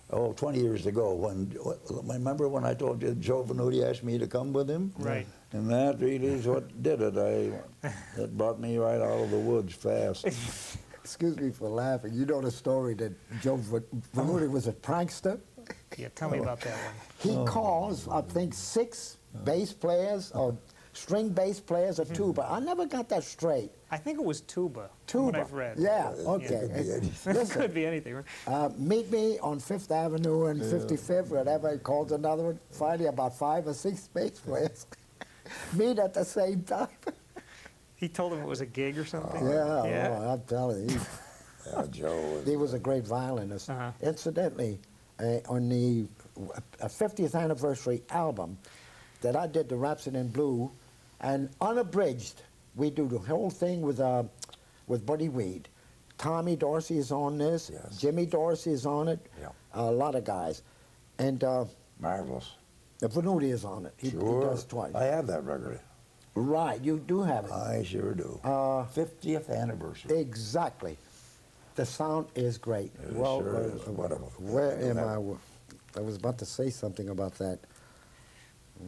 20 years ago, remember when I told you Joe Venuti asked me to come with him? Right. And that really is what did it. It brought me right out of the woods fast. Excuse me for laughing. You know the story that Joe Venuti was a prankster? Yeah, tell me about that one. He calls, I think, 6 bass players or string bass players or tuba. I never got that straight. I think it was tuba. Tuba. What I've read. Yeah, okay. It could be anything. Right? Meet me on 5th Avenue and 55th, whatever. He calls another one. Finally, about 5 or 6 bass players meet at the same time. He told him it was a gig or something? Yeah. Oh, I'm telling you. Joe. He was a great violinist. Incidentally, on the 50th anniversary album that I did, the Rhapsody in Blue, and unabridged, we do the whole thing with Buddy Weed. Tommy Dorsey is on this. Yes. Jimmy Dorsey is on it. Yeah. A lot of guys. And marvelous. Venuti is on it. He does twice. I have that record. Right, you do have it. I sure do. 50th anniversary. Exactly. The sound is great. It sure is. Wonderful. Where am I? I was about to say something about that.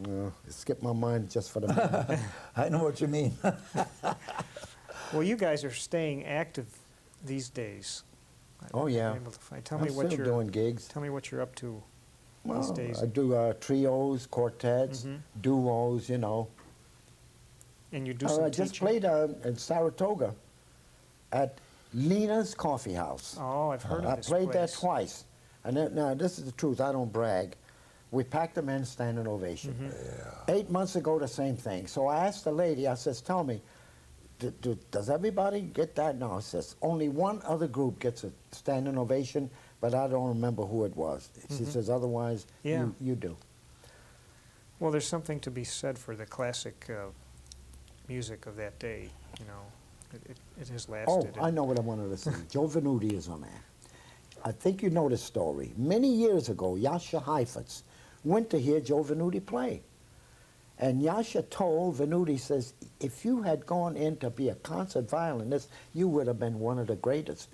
It skipped my mind just for the moment. I know what you mean. Well, you guys are staying active these days. Oh, yeah. Tell me what you're doing gigs. Tell me what you're up to these days. I do trios, quartets, duos, you know. And you do some I just played in Saratoga at Lena's Coffee House. Oh, I've heard of this I played there place. twice. And now, this is the truth. I don't brag. We packed them in, standing ovation. 8 months ago, the same thing. So I asked the lady, I says, tell me, does everybody get that? No, it says, only one other group gets a standing ovation, but I don't remember who it was. She says, otherwise, you do. Well, there's something to be said for the classic music of that day, you know. It has lasted. Oh, I know what I wanted to say. Joe Venuti is on there. I think you know this story. Many years ago, Yasha Heifetz went to hear Joe Venuti play. And Yasha told Venuti, says, if you had gone in to be a concert violinist, you would have been one of the greatest,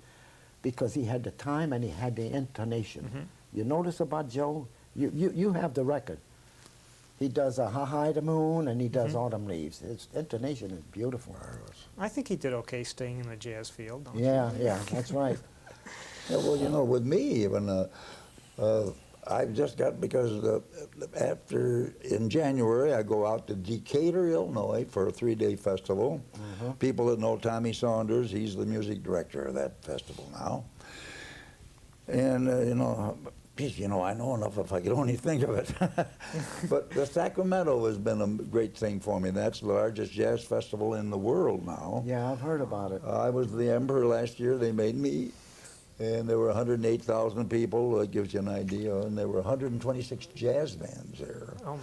because he had the time and he had the intonation. You notice about Joe? You have the record. He does a Ha High the Moon and he does Autumn Leaves. His intonation is beautiful. I think he did okay staying in the jazz field, don't Yeah, that's right. Yeah, well, you know, with me even, I've just got, because in January I go out to Decatur, Illinois for a 3-day festival. People that know Tommy Saunders, he's the music director of that festival now. And, geez, I know enough if I could only think of it. But the Sacramento has been a great thing for me. That's the largest jazz festival in the world now. Yeah, I've heard about it. I was the emperor last year. They made me. And there were 108,000 people. That gives you an idea. And there were 126 jazz bands there. Oh, my Lord.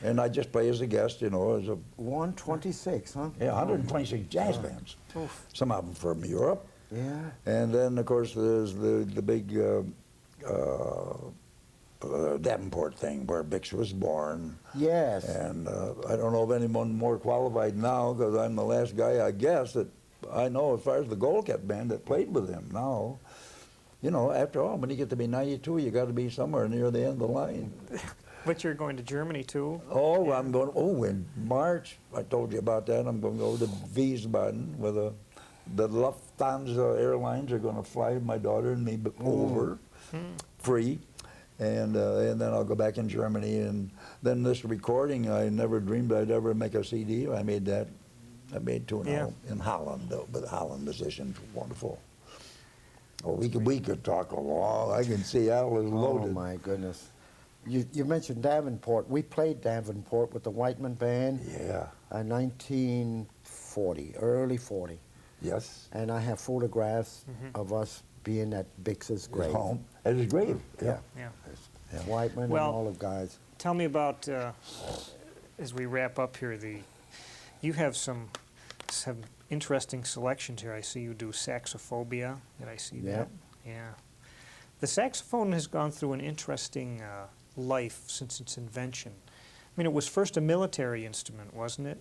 And I just play as a guest, as a... 126, huh? Yeah, 126 jazz bands. Oof. Some of them from Europe. Yeah. And then, of course, there's the big Davenport thing where Bix was born. Yes. And I don't know of anyone more qualified now, because I'm the last guy, I guess, that I know as far as the Goldcat band that played with him now. After all, when you get to be 92, you got to be somewhere near the end of the line. But you're going to Germany, too? Oh, yeah. I'm going, in March, I told you about that, I'm going to go to Wiesbaden with the Lufthansa Airlines are going to fly my daughter and me over, free. And then I'll go back in Germany. And then this recording, I never dreamed I'd ever make a CD. I made 2 now in Holland, with Holland musicians, wonderful. Oh, we could talk a lot. I can see Al is loaded. Oh, my goodness. You mentioned Davenport. We played Davenport with the Whiteman Band. Yeah. In 1940, early 40. Yes. And I have photographs of us being at Bix's grave. His home. At his grave. Yeah. Yeah. Yeah. Whiteman Well, and all the guys. Tell me about, as we wrap up here, you have some interesting selections here. I see you do Saxophobia. Did I see that? Yeah. The saxophone has gone through an interesting life since its invention. I mean, it was first a military instrument, wasn't it?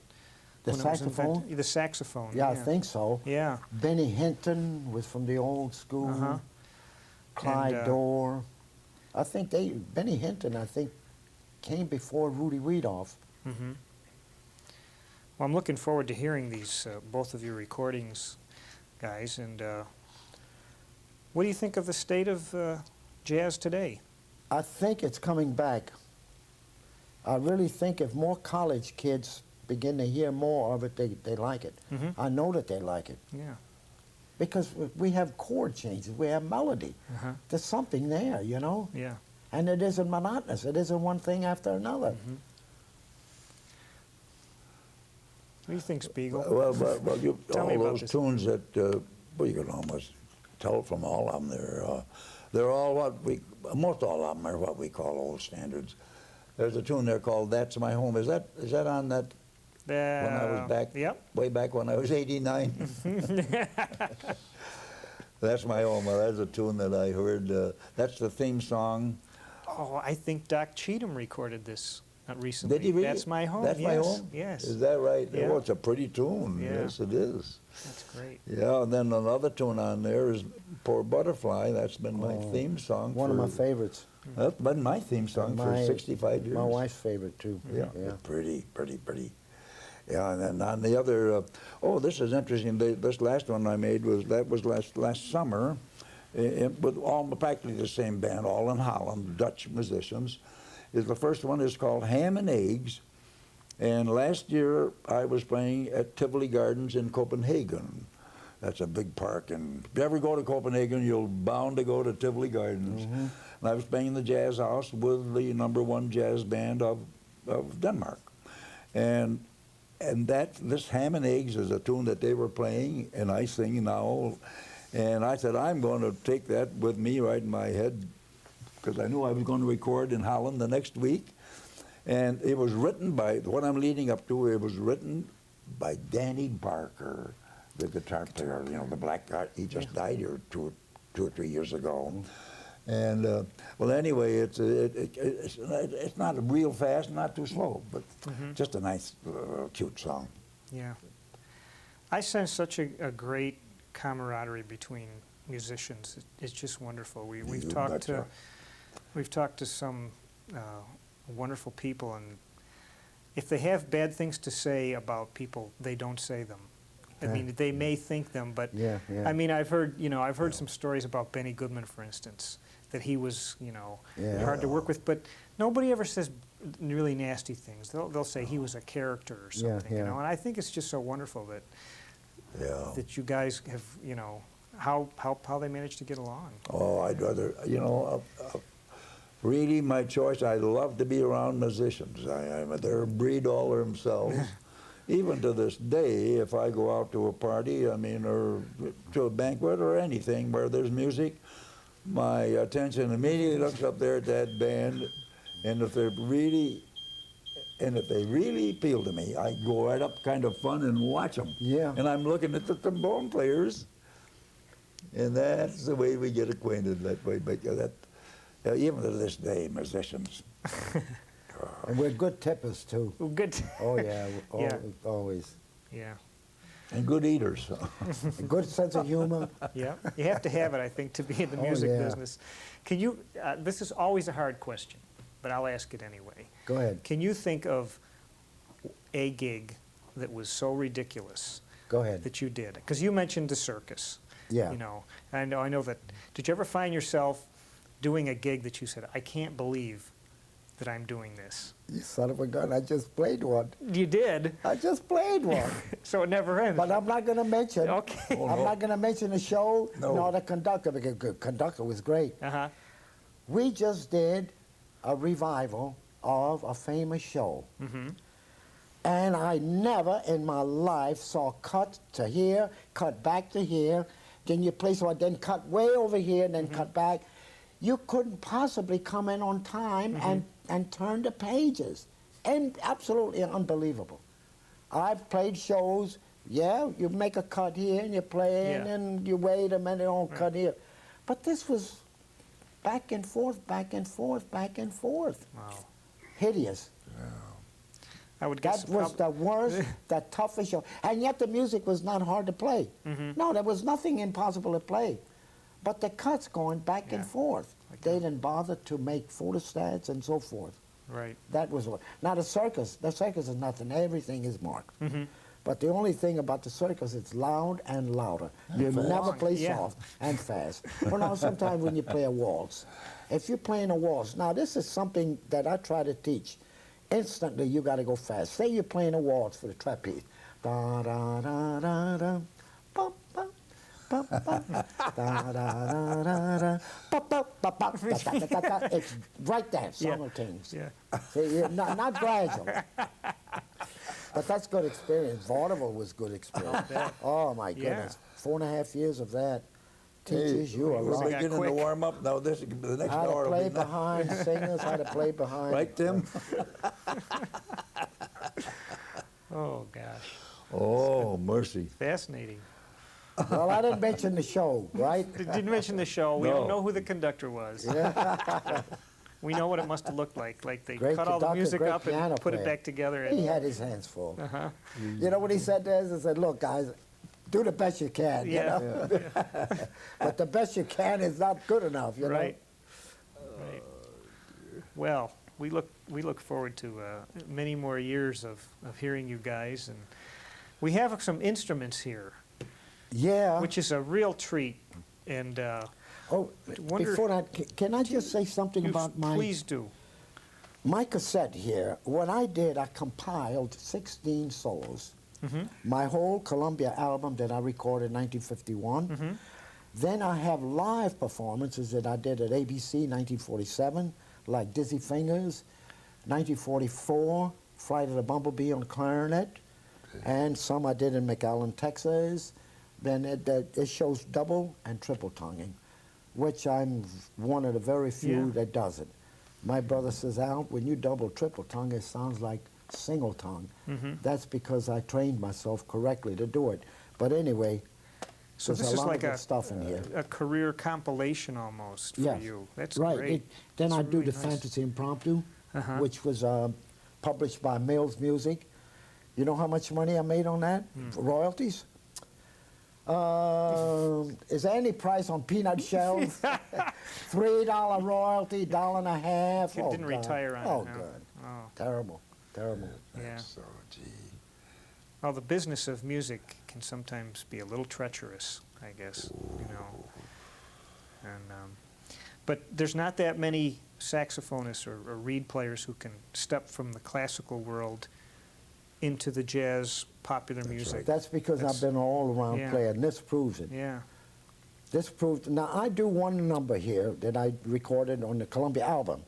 The When it was saxophone? invented? The saxophone. Yeah, I think so. Yeah. Benny Hinton was from the old school. Clyde And, Dorr. I think Benny Hinton, came before Rudy Weedoff. Mm-hmm. Well, I'm looking forward to hearing these, both of your recordings, guys. And what do you think of the state of jazz today? I think it's coming back. I really think if more college kids begin to hear more of it, they like it. I know that they like it. Yeah. Because we have chord changes, we have melody. There's something there, Yeah. And it isn't monotonous. It isn't one thing after another. What do you think, Spiegel? Well, Tell me all Oh, about those this. tunes that, you can almost tell from all of them, they're all most all of them are what we call old standards. There's a tune there called "That's My Home." Is that on that? When I was back, way back when I was 89. That's My Home. Well, that's a tune that I heard. That's the theme song. Oh, I think Doc Cheatham recorded this recently. Did he really? That's My Home. That's My Yes, Home? Yes. Is that right? Yeah. Oh, it's a pretty tune. Yeah. Yes, it is. That's great. Yeah, and then another tune on there is Poor Butterfly. That's been my theme song. One of my favorites. That's been my theme song for 65 years. My wife's favorite, too. Yeah, pretty. Yeah, and then on the other, this is interesting. This last one I made was last summer, with all practically the same band, all in Holland, Dutch musicians. The first one is called Ham and Eggs, and last year I was playing at Tivoli Gardens in Copenhagen. That's a big park, and if you ever go to Copenhagen, you're bound to go to Tivoli Gardens. And I was playing in the jazz house with the #1 jazz band of Denmark, and this Ham and Eggs is a tune that they were playing, and I sing now. And I said, I'm going to take that with me right in my head, because I knew I was going to record in Holland the next week. And it was written by, what I'm leading up to, it was written by Danny Barker, the guitar player, the black guy. He just died here two or 3 years ago. And well, anyway, it's not real fast, not too slow, but just a nice, cute song. Yeah. I sense such a great camaraderie between musicians. It's just wonderful. We've talked to some wonderful people, and if they have bad things to say about people, they don't say them. I mean, they may think them, but I mean, I've heard some stories about Benny Goodman, for instance. that he was, you know, Yeah. hard to work with. But nobody ever says really nasty things. They'll say he was a character or Yeah, something, you yeah. know. And I think it's just so wonderful that Yeah. that you guys have, you know, how they managed to get along. Oh, I'd rather, you know, really my choice, I love to be around musicians. They're a breed all themselves. Even to this day, if I go out to a party, I mean, or to a banquet or anything where there's music, my attention immediately looks up there at that band, and if they really appeal to me, I go right up kind of fun and watch them. Yeah. And I'm looking at the trombone players, and that's the way we get acquainted that way. But even to this day, musicians. And we're good tippers, too. Well, good. Oh, yeah, Yeah. always. Yeah. And good eaters. A good sense of humor. Yeah, you have to have it, I think, to be in the Oh, music yeah. business. Can you, this is always a hard question, but I'll ask it anyway. Go ahead. Can you think of a gig that was so ridiculous Go ahead. that you did? Because you mentioned the circus. Yeah. You know, and I know that, did you ever find yourself doing a gig that you said, I can't believe that I'm doing this? You son of a gun, I just played one. You did, I just played one. so it never ended. But I'm not going to mention. Okay. I'm not going to mention the show No. nor the conductor, because the conductor was great. Uh-huh. We just did a revival of a famous show. Mm-hmm. And I never in my life saw cut to here, cut back to here, then you play so then cut way over here, and then cut back. You couldn't possibly come in on time and turn the pages. And absolutely unbelievable. I've played shows, yeah, you make a cut here and you play in Yeah. and you wait a minute, cut here. But this was back and forth, back and forth, back and forth. Wow. Hideous. I would guess That was the worst, the toughest show. And yet the music was not hard to play. No, there was nothing impossible to play. But the cuts going back and Yeah. forth. They didn't bother to make photostats and so forth. Right. That was what. Now the circus is nothing. Everything is marked. But the only thing about the circus, it's loud and louder. You fast. never play Yeah. soft and fast. Well, now sometimes when you play a waltz, if you're playing a waltz, now this is something that I try to teach. Instantly, you got to go fast. Say you're playing a waltz for the trapeze. Da da da da da. Ba, ba, ba, ba. Da da da da da. Ba, ba, ba, ba, da, da, da, da, da. It's right there, Yeah. simultaneous. Yeah. See, not gradual. But that's good experience. Vaudeville was good experience. Oh my Yeah. goodness, 4.5 years of that teaches you a We're lot. got beginning quick. to warm up now. The next How hour to will play be nice. behind singers, how to play behind. Right, Tim? Oh, gosh. Oh, mercy. Fascinating. Well, I didn't mention the show, right? Didn't mention the show. We don't No. know who the conductor was. We know what it must have looked like. Like they Great cut all the conductor, music great up and piano put it player. back together. He And, had his hands full. uh-huh. You know what he said to us? He said, look, guys, do the best you can, you Yeah. know? But the best you can is not good enough, you know? Right. Right. Well, we look forward to many more years of hearing you guys, and we have some instruments here, Yeah. which is a real treat. And Oh, wonder- before that, can I just say something you about please do. my cassette here? What I did, I compiled 16 solos. My whole Columbia album that I recorded in 1951. Then I have live performances that I did at ABC 1947, like Dizzy Fingers, 1944, Flight of the Bumblebee on clarinet, and some I did in McAllen, Texas. Then it shows double and triple tonguing, which I'm one of the very few Yeah. that does it. My brother says, Al, when you double triple tongue, it sounds like single tongue. That's because I trained myself correctly to do it. But anyway, So there's this a is lot like of good stuff in here. a career compilation almost for Yes. you. That's Right. great. Then That's I do really the nice. Fantasy Impromptu, Uh-huh. which was published by Mills Music. You know how much money I made on that? Hmm. Royalties? Is there any price on peanut shells? $3 royalty, $1.50. You Oh, didn't God. retire on Oh, it, huh? God. Oh, Terrible, terrible. yeah. So, gee. Well, the business of music can sometimes be a little treacherous, I guess, you know. And But there's not that many saxophonists or reed players who can step from the classical world into the jazz popular music. That's because I've been an all-around Yeah. player, and this proves it. Yeah. This proves. Now I do one number here that I recorded on the Columbia album,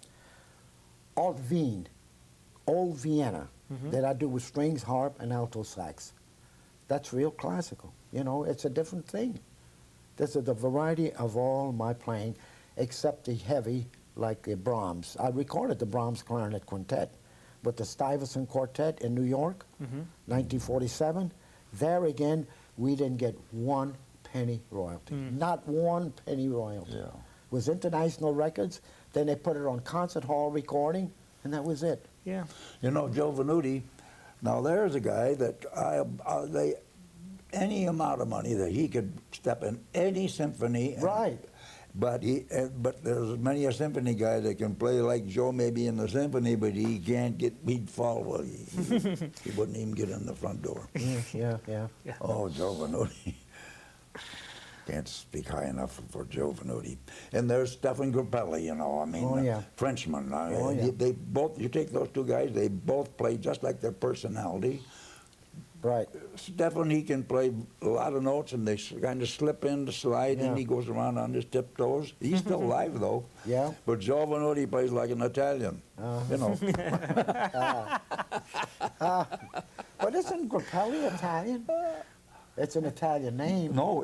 Alt Wien, Old Vienna, that I do with strings, harp, and alto sax. That's real classical. You know, it's a different thing. This is the variety of all my playing, except the heavy, like the Brahms. I recorded the Brahms Clarinet Quintet with the Stuyvesant Quartet in New York, 1947. There again, we didn't get 1 penny royalty. Not 1 penny royalty. Yeah. It was International Records. Then they put it on concert hall recording, and that was it. Yeah. You know, Joe Venuti, now there's a guy that any amount of money that he could step in any symphony. Right. But there's many a symphony guy that can play like Joe maybe in the symphony, but he can't get, he'd fall, well, he wouldn't even get in the front door. Yeah. Oh, Joe Venuti. Can't speak high enough for Joe Venuti. And there's Stefan Grappelli, you know, I mean, Oh, yeah. Frenchman. Oh, yeah. They both, you take those two guys, they both play just like their personality. Right. Stefan, he can play a lot of notes, and they kind of slip in, slide in. Yeah. He goes around on his tiptoes. He's still alive, though. Yeah. But Joe Venuti plays like an Italian. You know. But isn't Grappelli Italian? It's an Italian name. No,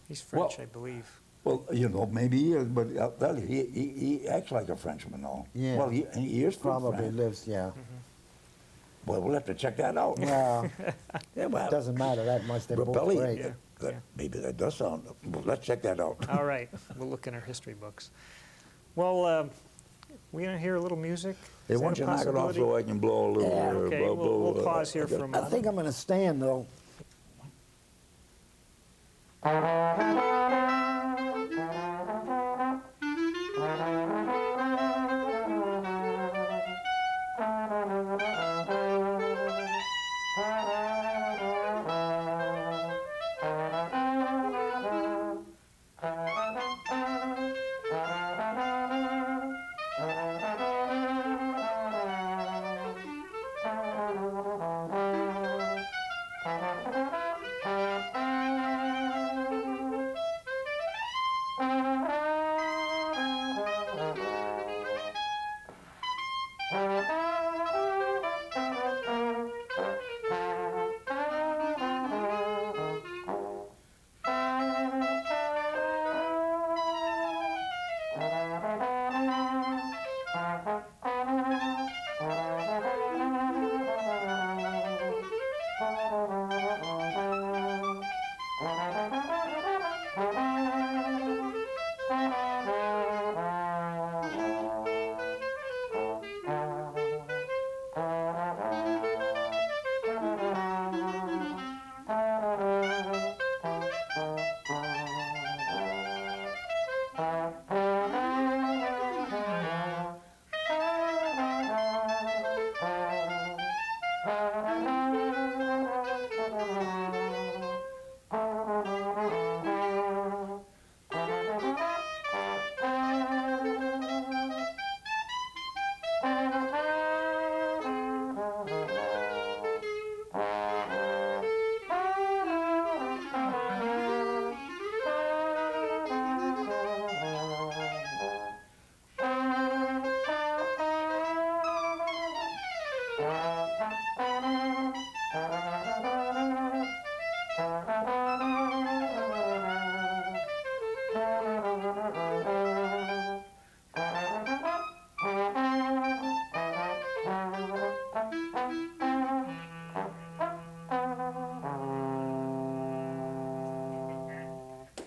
He's French, Well- I believe. well, you know, maybe he is, but I'll tell you, he acts like a Frenchman, though. Yeah. Well, he is from Probably France. lives, yeah. Well, we'll have to check that out. Well, Yeah, well, it doesn't matter that much. They're both Grappelli, great. Yeah. maybe that does sound. Well, let's check that out. All right. We'll look in our history books. Well, we going to hear a little music? Hey, Is why that don't a you knock it off possibility? so I can blow a little? Yeah, Okay, we'll pause here for a I moment. think I'm going to stand, though.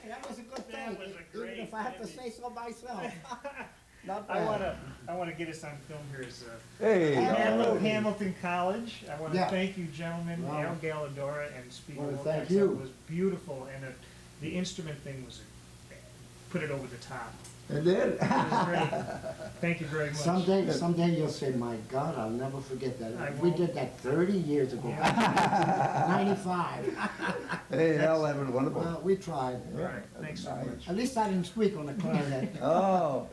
That was a good thing, That was a great even if I have to tribute. say so myself. Not I bad. want to get us on film here as Hey, Hamilton College. I want to Yeah. thank you, gentlemen, Wow. Al Gallodoro and Spiegle Well, Willcox. thank you. It was beautiful, and the instrument thing was put it over the top. it did. It was great. Thank you very much. Someday you'll say, my God, I'll never forget that. I We won't. did that 30 years ago. Yeah. 95. Hey, Al, that was wonderful. Well, we tried. All right. Thanks so much. At least I didn't squeak on the clarinet. Oh,